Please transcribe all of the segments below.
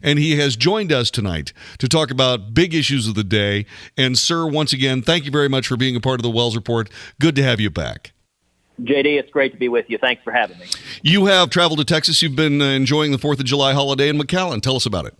and he has joined us tonight to talk about big issues of the day. And, sir, once again, thank you very much for being a part of the Wells Report. Good to have you back. JD, it's great to be with you. Thanks for having me. You have traveled to Texas. You've been enjoying the 4th of July holiday in McAllen. Tell us about it.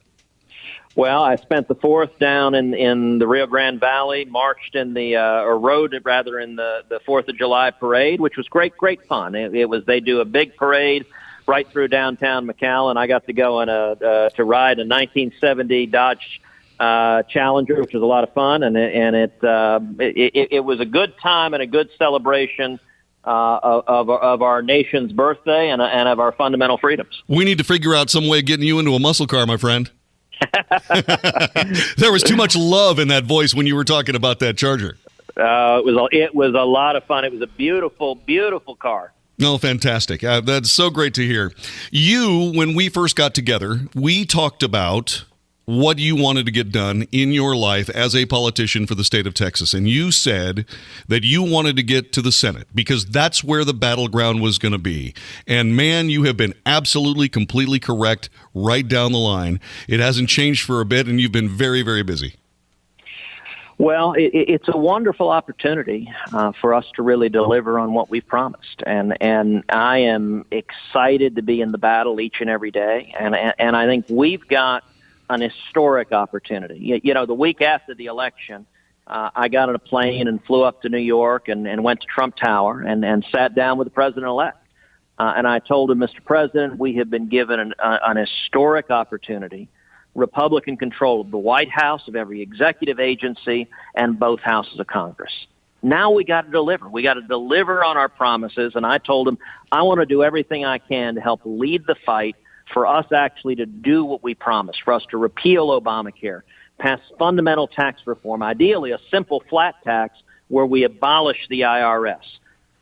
Well, I spent the 4th down in the Rio Grande Valley, marched in or rode rather in the 4th of July parade, which was great fun. They do a big parade right through downtown McAllen. I got to go to ride a 1970 Dodge Challenger, which was a lot of fun, and it was a good time and a good celebration of our nation's birthday and of our fundamental freedoms. We need to figure out some way of getting you into a muscle car, my friend. There was too much love in that voice when you were talking about that Charger. It was a lot of fun. It was a beautiful, beautiful car. Oh, fantastic. That's so great to hear. When we first got together, we talked about what you wanted to get done in your life as a politician for the state of Texas. And you said that you wanted to get to the Senate because that's where the battleground was going to be. And man, you have been absolutely, completely correct right down the line. It hasn't changed for a bit, and you've been very, very busy. Well, it's a wonderful opportunity for us to really deliver on what we've promised. And I am excited to be in the battle each and every day. And I think we've got an historic opportunity. The week after the election, I got on a plane and flew up to New York and went to Trump Tower and sat down with the president-elect. And I told him, Mr. President, we have been given an historic opportunity, Republican control of the White House, of every executive agency, and both houses of Congress. Now we got to deliver. We got to deliver on our promises. And I told him, I want to do everything I can to help lead the fight for us actually to do what we promised, for us to repeal Obamacare, pass fundamental tax reform, ideally a simple flat tax where we abolish the IRS,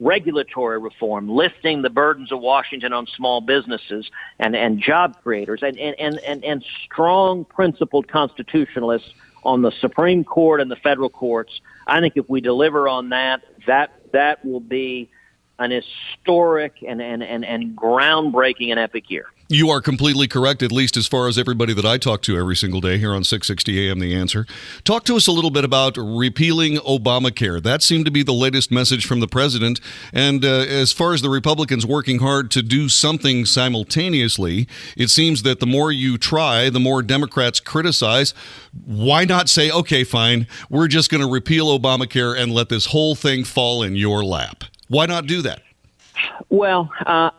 regulatory reform, lifting the burdens of Washington on small businesses and job creators, and strong principled constitutionalists on the Supreme Court and the federal courts. I think if we deliver on that will be an historic and groundbreaking and epic year. You are completely correct, at least as far as everybody that I talk to every single day here on 660 AM The Answer. Talk to us a little bit about repealing Obamacare. That seemed to be the latest message from the president. And as far as the Republicans working hard to do something simultaneously, it seems that the more you try, the more Democrats criticize. Why not say, okay, fine, we're just going to repeal Obamacare and let this whole thing fall in your lap? Why not do that? Well, I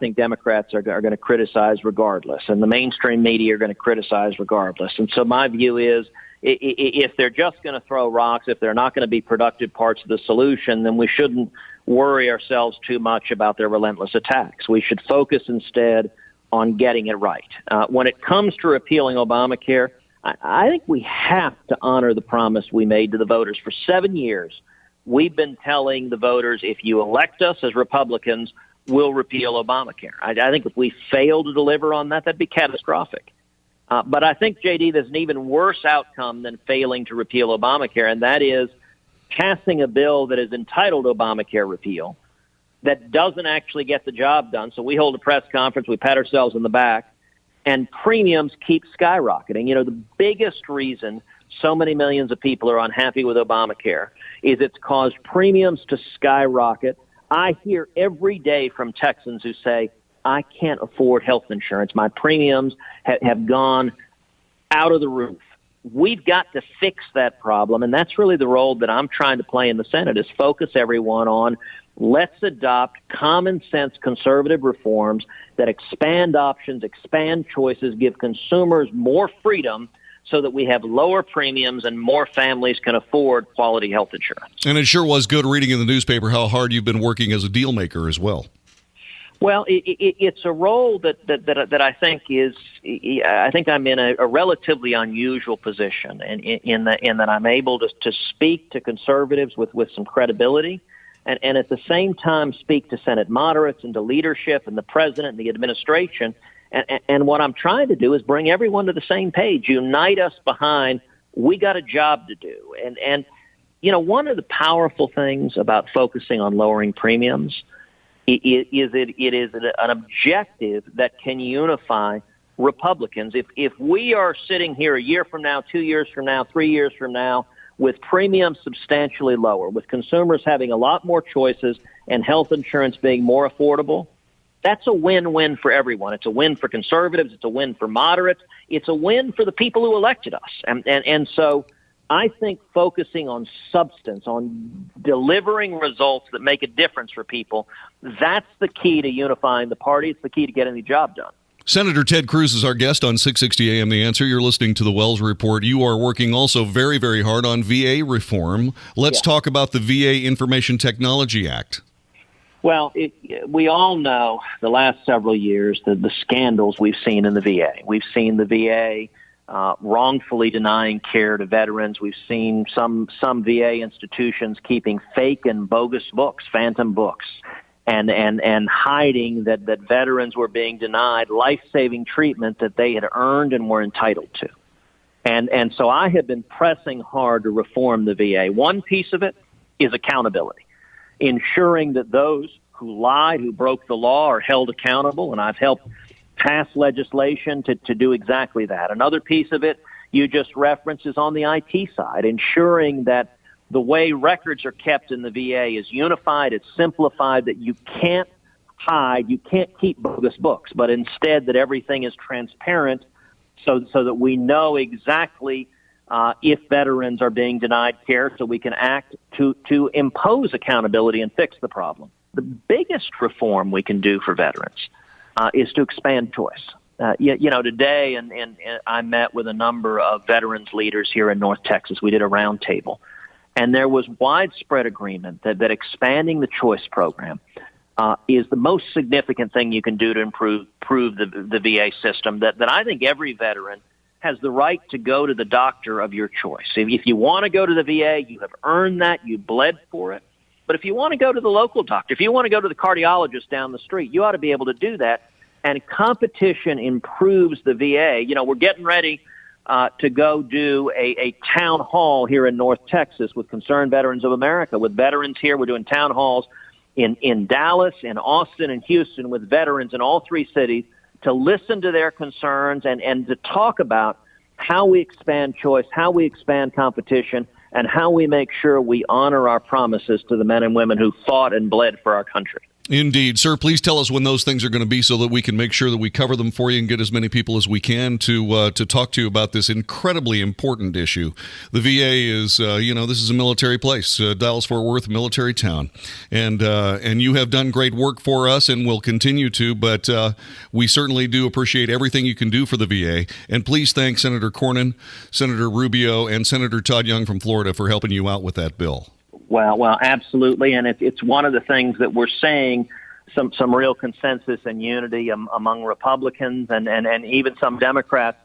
think Democrats are going to criticize regardless, and the mainstream media are going to criticize regardless. And so my view is if they're just going to throw rocks, if they're not going to be productive parts of the solution, then we shouldn't worry ourselves too much about their relentless attacks. We should focus instead on getting it right. When it comes to repealing Obamacare, I think we have to honor the promise we made to the voters. For 7 years, we've been telling the voters, if you elect us as Republicans, we'll repeal Obamacare. I think if we fail to deliver on that, that'd be catastrophic. But I think, JD, there's an even worse outcome than failing to repeal Obamacare, and that is passing a bill that is entitled Obamacare repeal that doesn't actually get the job done. So we hold a press conference, we pat ourselves on the back, and premiums keep skyrocketing. The biggest reason so many millions of people are unhappy with Obamacare is it's caused premiums to skyrocket. I hear every day from Texans who say, I can't afford health insurance. My premiums have gone out of the roof. We've got to fix that problem, and that's really the role that I'm trying to play in the Senate, is focus everyone on let's adopt common sense conservative reforms that expand options, expand choices, give consumers more freedom so that we have lower premiums and more families can afford quality health insurance. And it sure was good reading in the newspaper how hard you've been working as a deal maker as well. Well, it's a role that I think is. I think I'm in a relatively unusual position, in that I'm able to speak to conservatives with some credibility, and at the same time speak to Senate moderates and to leadership and the president and the administration. And what I'm trying to do is bring everyone to the same page, unite us behind, we got a job to do. And one of the powerful things about focusing on lowering premiums it is an objective that can unify Republicans, if we are sitting here a year from now, 2 years from now, 3 years from now, with premiums substantially lower, with consumers having a lot more choices and health insurance being more affordable, that's a win-win for everyone. It's a win for conservatives. It's a win for moderates. It's a win for the people who elected us. And so I think focusing on substance, on delivering results that make a difference for people, that's the key to unifying the party. It's the key to getting the job done. Senator Ted Cruz is our guest on 660 AM The Answer. You're listening to the Wells Report. You are working also very, very hard on VA reform. Let's talk about the VA Information Technology Act. Well, we all know the last several years the scandals we've seen in the VA. We've seen the VA wrongfully denying care to veterans. We've seen some VA institutions keeping fake and bogus books, phantom books, and hiding that veterans were being denied life-saving treatment that they had earned and were entitled to. And so I have been pressing hard to reform the VA. One piece of it is accountability, ensuring that those who lied, who broke the law, are held accountable, and I've helped pass legislation to do exactly that. Another piece of it you just referenced is on the IT side, ensuring that the way records are kept in the VA is unified, it's simplified, that you can't hide, you can't keep bogus books, but instead that everything is transparent so that we know exactly if veterans are being denied care, so we can act to impose accountability and fix the problem. The biggest reform we can do for veterans is to expand choice. Today, and I met with a number of veterans leaders here in North Texas. We did a roundtable. And there was widespread agreement that expanding the choice program is the most significant thing you can do to improve the VA system, that I think every veteran has the right to go to the doctor of your choice. If you want to go to the VA, you have earned that, you bled for it. But if you want to go to the local doctor, if you want to go to the cardiologist down the street, you ought to be able to do that. And competition improves the VA. We're getting ready to go do a town hall here in North Texas with Concerned Veterans of America. With veterans here, we're doing town halls in Dallas, in Austin, and Houston with veterans in all three cities to listen to their concerns and to talk about how we expand choice, how we expand competition, and how we make sure we honor our promises to the men and women who fought and bled for our country. Indeed. Sir, please tell us when those things are going to be so that we can make sure that we cover them for you and get as many people as we can to talk to you about this incredibly important issue. The VA is, this is a military place, Dallas-Fort Worth, military town. And you have done great work for us and will continue to, but we certainly do appreciate everything you can do for the VA. And please thank Senator Cornyn, Senator Rubio, and Senator Todd Young from Florida for helping you out with that bill. Well, absolutely, and it's one of the things that we're seeing some real consensus and unity among Republicans and even some Democrats,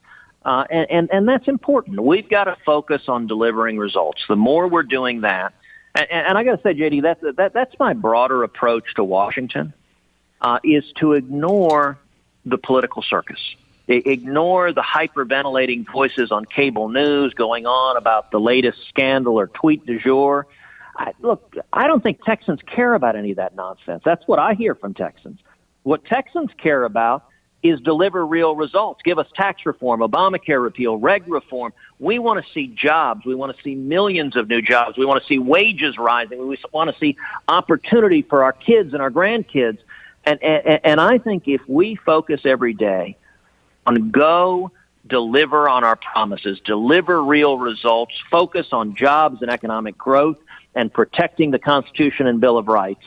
and that's important. We've got to focus on delivering results. The more we're doing that, and I got to say, JD, that's my broader approach to Washington, is to ignore the political circus. Ignore the hyperventilating voices on cable news going on about the latest scandal or tweet du jour. I don't think Texans care about any of that nonsense. That's what I hear from Texans. What Texans care about is deliver real results. Give us tax reform, Obamacare repeal, reg reform. We want to see jobs. We want to see millions of new jobs. We want to see wages rising. We want to see opportunity for our kids and our grandkids. And I think if we focus every day on deliver on our promises, deliver real results, focus on jobs and economic growth, and protecting the Constitution and Bill of Rights,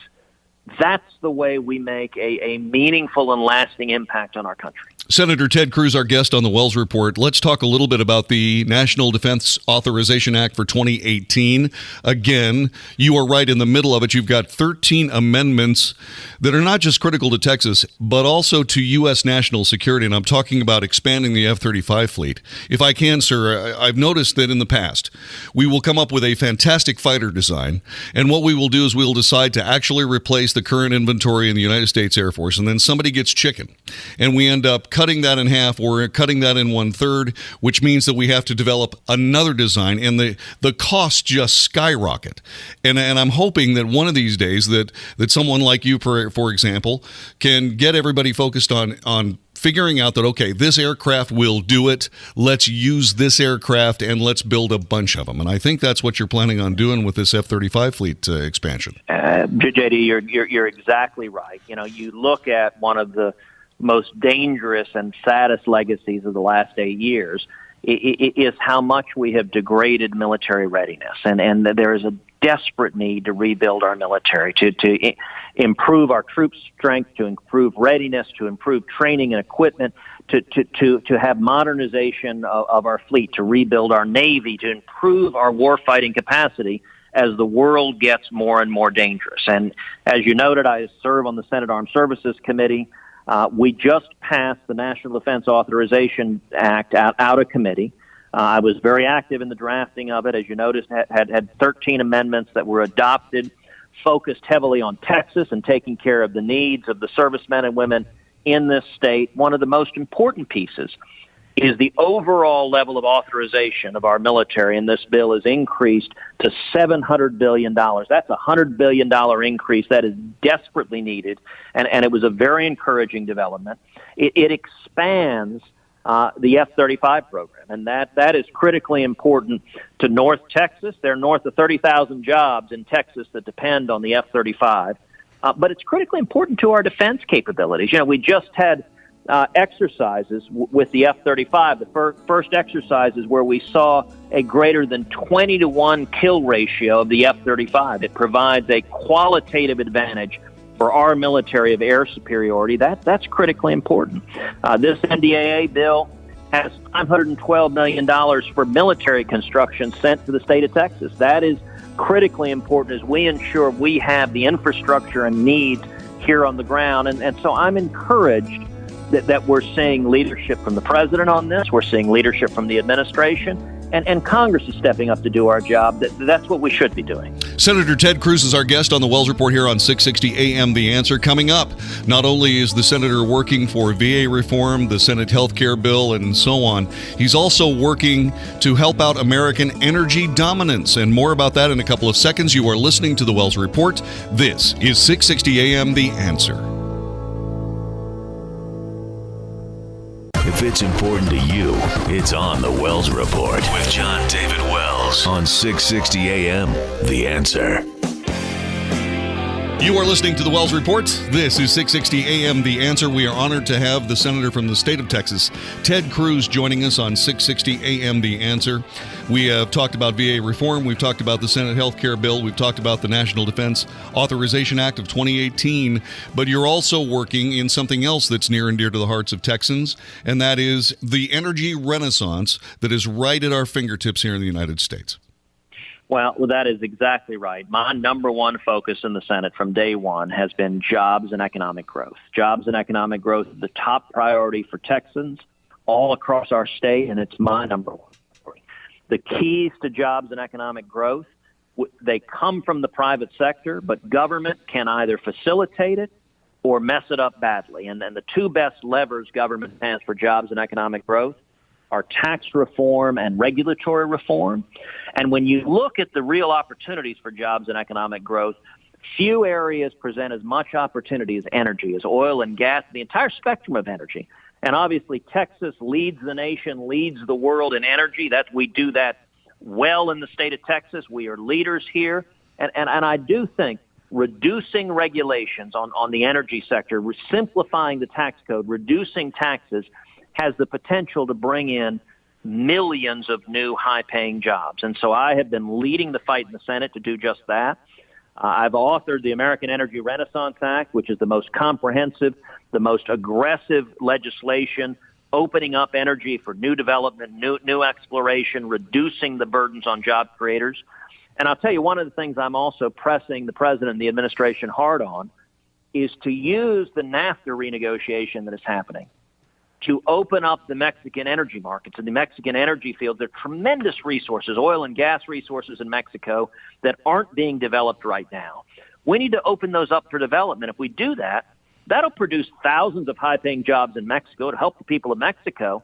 that's the way we make a meaningful and lasting impact on our country. Senator Ted Cruz, our guest on the Wells Report. Let's talk a little bit about the National Defense Authorization Act for 2018. Again, you are right in the middle of it. You've got 13 amendments that are not just critical to Texas, but also to U.S. national security. And I'm talking about expanding the F-35 fleet. If I can, sir, I've noticed that in the past, we will come up with a fantastic fighter design. And what we will do is we'll decide to actually replace the current inventory in the United States Air Force. And then somebody gets chicken. And we end up cutting that in half or cutting that in 1/3, which means that we have to develop another design, and the costs just skyrocket. And I'm hoping that one of these days that someone like you, for example, can get everybody focused on figuring out that, okay, this aircraft will do it. Let's use this aircraft and let's build a bunch of them. And I think that's what you're planning on doing with this F-35 fleet expansion. JD, you're exactly right. You know, you look at one of the most dangerous and saddest legacies of the last 8 years is how much we have degraded military readiness. And there is a desperate need to rebuild our military, to improve our troops' strength, to improve readiness, to improve training and equipment, to have modernization of our fleet, to rebuild our Navy, to improve our warfighting capacity as the world gets more and more dangerous. And as you noted, I serve on the Senate Armed Services Committee. We just passed the National Defense Authorization Act out of committee. I was very active in the drafting of it. As you noticed, had 13 amendments that were adopted, focused heavily on Texas and taking care of the needs of the servicemen and women in this state. One of the most important pieces is the overall level of authorization of our military, and this bill is increased to $700 billion. That's a $100 billion increase that is desperately needed, and it was a very encouraging development. It expands the F-35 program, and that is critically important to North Texas. There are north of 30,000 jobs in Texas that depend on the F-35, but it's critically important to our defense capabilities. You know, we just had exercises with the F-35, the first exercises where we saw a greater than 20-to-1 kill ratio of the F-35. It provides a qualitative advantage for our military of air superiority. That's critically important. This NDAA bill has $512 million for military construction sent to the state of Texas. That is critically important as we ensure we have the infrastructure and needs here on the ground. And so I'm encouraged that we're seeing leadership from the president on this. We're seeing leadership from the administration. And Congress is stepping up to do our job. That's what we should be doing. Senator Ted Cruz is our guest on the Wells Report here on 660 AM The Answer. Coming up, not only is the senator working for VA reform, the Senate health care bill, and so on, he's also working to help out American energy dominance. And more about that in a couple of seconds. You are listening to the Wells Report. This is 660 AM The Answer. If it's important to you, it's on the Wells Report with John David Wells on 660 AM The Answer. You are listening to the Wells Report. This is 660 AM The Answer. We are honored to have the senator from the state of Texas, Ted Cruz, joining us on 660 AM The Answer. We have talked about VA reform. We've talked about the Senate health care bill. We've talked about the National Defense Authorization Act of 2018. But you're also working in something else that's near and dear to the hearts of Texans, and that is the energy renaissance that is right at our fingertips here in the United States. Well, that is exactly right. My number one focus in the Senate from day one has been jobs and economic growth. Jobs and economic growth is the top priority for Texans all across our state, and it's my number one priority. The keys to jobs and economic growth, they come from the private sector, but government can either facilitate it or mess it up badly. And then the two best levers government has for jobs and economic growth are tax reform and regulatory reform. And when you look at the real opportunities for jobs and economic growth, few areas present as much opportunity as energy, as oil and gas, the entire spectrum of energy. And obviously, Texas leads the nation, leads the world in energy. We do that well in the state of Texas. We are leaders here. And I do think reducing regulations on the energy sector, simplifying the tax code, reducing taxes, has the potential to bring in millions of new high-paying jobs. And so I have been leading the fight in the Senate to do just that. I've authored the American Energy Renaissance Act, which is the most comprehensive, the most aggressive legislation, opening up energy for new development, new exploration, reducing the burdens on job creators. And I'll tell you, one of the things I'm also pressing the president and the administration hard on is to use the NAFTA renegotiation that is happening to open up the Mexican energy markets and the Mexican energy fields. There are tremendous resources, oil and gas resources in Mexico that aren't being developed right now. We need to open those up for development. If we do that, That'll produce thousands of high-paying jobs in Mexico to help the people of Mexico.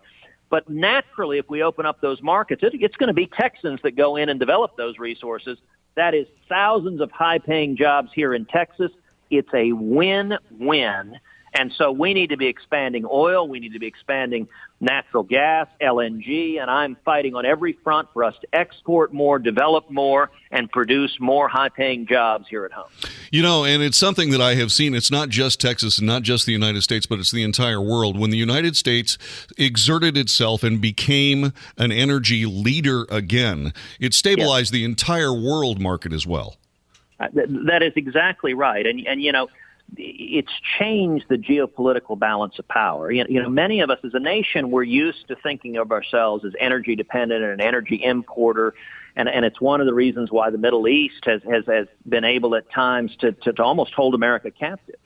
But naturally, if we open up those markets, it's going to be Texans that go in and develop those resources. That is thousands of high-paying jobs here in Texas. It's a win-win. And so we need to be expanding oil. We need to be expanding natural gas, LNG, and I'm fighting on every front for us to export more, develop more, and produce more high-paying jobs here at home. You know, and it's something that I have seen. It's not just Texas and not just the United States, but it's the entire world. When the United States exerted itself and became an energy leader again, it stabilized the entire world market as well. That is exactly right. And you know, it's changed the geopolitical balance of power. You know, many of us as a nation, we're used to thinking of ourselves as energy dependent and an energy importer. And it's one of the reasons why the Middle East has been able at times to almost hold America captive.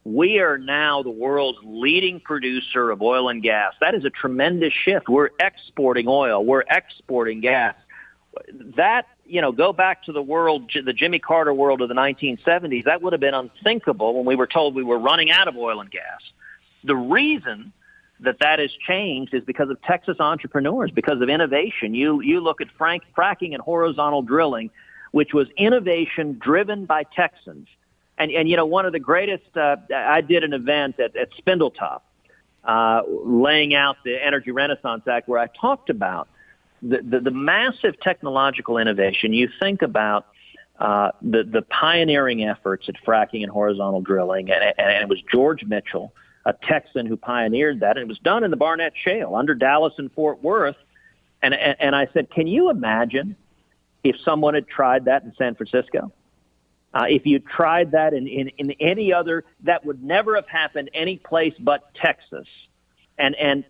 We are now the world's leading producer of oil and gas. That is a tremendous shift. We're exporting oil. We're exporting gas. That, you know, go back to the world, the Jimmy Carter world of the 1970s, that would have been unthinkable when we were told we were running out of oil and gas. The reason that has changed is because of Texas entrepreneurs, because of innovation. You look at fracking and horizontal drilling, which was innovation driven by Texans. And you know, one of the greatest, I did an event at Spindletop, laying out the Energy Renaissance Act, where I talked about the massive technological innovation. You think about the pioneering efforts at fracking and horizontal drilling, and it was George Mitchell, a Texan, who pioneered that, and it was done in the Barnett Shale under Dallas and Fort Worth. And I said, can you imagine if someone had tried that in San Francisco? If you tried that in any other, that would never have happened any place but Texas. And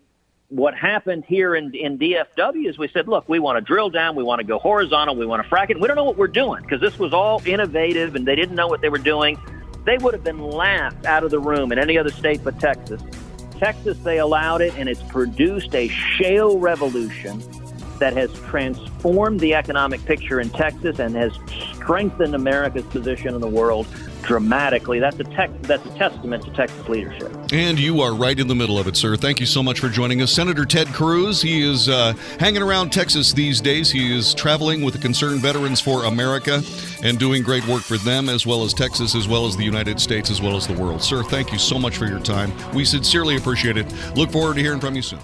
what happened here in DFW is we said, look, we want to drill down, we want to go horizontal, we want to frack it. We don't know what we're doing because this was all innovative and they didn't know what they were doing. They would have been laughed out of the room in any other state but Texas. Texas, they allowed it, and it's produced a shale revolution that has transformed the economic picture in Texas and has strengthened America's position in the world dramatically. That's a testament to Texas leadership. And you are right in the middle of it, sir. Thank you so much for joining us. Senator Ted Cruz, he is hanging around Texas these days. He is traveling with the Concerned Veterans for America and doing great work for them, as well as Texas, as well as the United States, as well as the world. Sir, thank you so much for your time. We sincerely appreciate it. Look forward to hearing from you soon.